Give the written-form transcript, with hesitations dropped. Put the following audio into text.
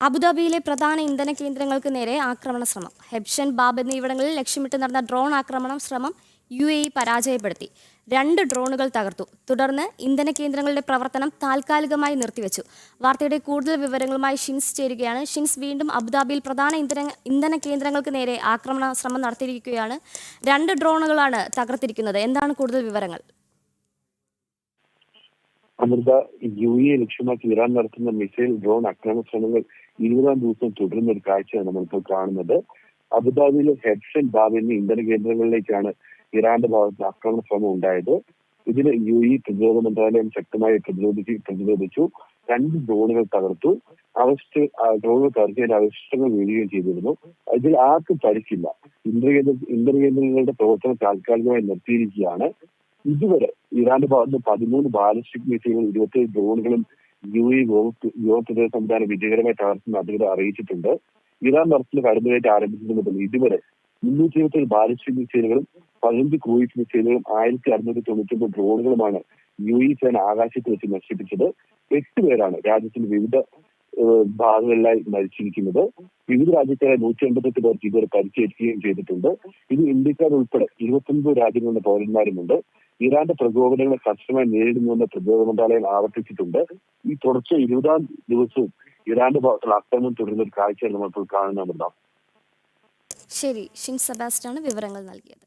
അബുദാബിയിലെ പ്രധാന ഇന്ധന കേന്ദ്രങ്ങൾക്ക് നേരെ ആക്രമണ ശ്രമം. ഹെബ്ഷൻ, ബാബ് എന്നിവിടങ്ങളിൽ ലക്ഷ്യമിട്ട് നടന്ന ഡ്രോൺ ആക്രമണ ശ്രമം UAE പരാജയപ്പെടുത്തി. 2 ഡ്രോണുകൾ തകർത്തു. തുടർന്ന് ഇന്ധന കേന്ദ്രങ്ങളുടെ പ്രവർത്തനം താൽക്കാലികമായി നിർത്തിവെച്ചു. വാർത്തയുടെ കൂടുതൽ വിവരങ്ങളുമായി ഷിൻസ് ചേരുകയാണ്. ഷിൻസ്, വീണ്ടും അബുദാബിയിൽ പ്രധാന ഇന്ധന കേന്ദ്രങ്ങൾക്ക് നേരെ ആക്രമണ ശ്രമം നടത്തിയിരിക്കുകയാണ്. 2 ഡ്രോണുകളാണ് തകർത്തിരിക്കുന്നത്. എന്താണ് കൂടുതൽ വിവരങ്ങൾ? അമൃത, UAE ലക്ഷ്യമാക്കി ഇറാൻ നടത്തുന്ന മിസൈൽ ഡ്രോൺ ആക്രമണ ശ്രമങ്ങൾ 20-ാം ദിവസം തുടരുന്ന ഒരു കാഴ്ചയാണ് നമ്മളിപ്പോൾ കാണുന്നത്. അബുദാബിയിലെ ഹെബ്ഷൻ, ബാബ് എന്നീ ഇന്ധന കേന്ദ്രങ്ങളിലേക്കാണ് ഇറാന്റെ ഭാഗത്ത് ആക്രമണ ശ്രമം ഉണ്ടായത്. ഇതിന് UAE പ്രതിരോധ മന്ത്രാലയം ശക്തമായി പ്രതിരോധിച്ചു. 2 ഡ്രോണുകൾ തകർത്തു. ഡ്രോണുകൾ തകർത്തിയതിന്റെ അവശിഷ്ടങ്ങൾ വീഴുകയും ചെയ്തിരുന്നു. ഇതിൽ ആർക്കും പരിക്കില്ല. ഇന്ധന കേന്ദ്രങ്ങളുടെ പ്രവർത്തനം താൽക്കാലികമായി നിർത്തിയിരിക്കുകയാണ്. ഇതുവരെ ഇറാന്റെ ഭാഗത്ത് 13 ബാലിസ്റ്റിക് മിസൈലുകളും 27 ഡ്രോണുകളും UAE വ്യോമപ്രതിരോധ സംവിധാനം വിജയകരമായി തകർത്തെന്ന് അധികൃതർ അറിയിച്ചിട്ടുണ്ട്. ഇറാൻ നടത്തുന്ന കടന്നുകയറ്റം ആരംഭിച്ചത് മുതൽ ഇതുവരെ 327 ബാലിസ്റ്റിക് മിസൈലുകളും 15 ക്രൂയിസ് മിസൈലുകളും 1699 ഡ്രോണുകളുമാണ് UAE സേന ആകാശത്ത് വെച്ച് നശിപ്പിച്ചത്. 8 പേരാണ് രാജ്യത്തിന്റെ വിവിധ ഭാഗങ്ങളിലായി മരിച്ചിരിക്കുന്നത്. വിവിധ രാജ്യക്കാരായ 188 പേർക്ക് ഇതുവരെ പരിക്കേൽക്കുകയും ചെയ്തിട്ടുണ്ട്. ഇത് ഇന്ത്യക്കാർ ഉൾപ്പെടെ 29 രാജ്യങ്ങളുടെ പൗരന്മാരുമുണ്ട്. ഇറാന്റെ പ്രകോപനങ്ങളെ കർശനമായി നേരിടുന്നുവെന്ന് പ്രതിരോധ മന്ത്രാലയം ആവർത്തിച്ചിട്ടുണ്ട്. ഈ തുടർച്ച 20-ാം ദിവസവും ഇറാന്റെ ഭാഗത്തുള്ള ആക്രമണം തുടരുന്ന ഒരു കാഴ്ചയാണ് നമ്മളിപ്പോൾ കാണുന്നത്. ശരി, ഷിൻസ് സെബാസ്റ്റ്യാണ് വിവരങ്ങൾ നൽകിയത്.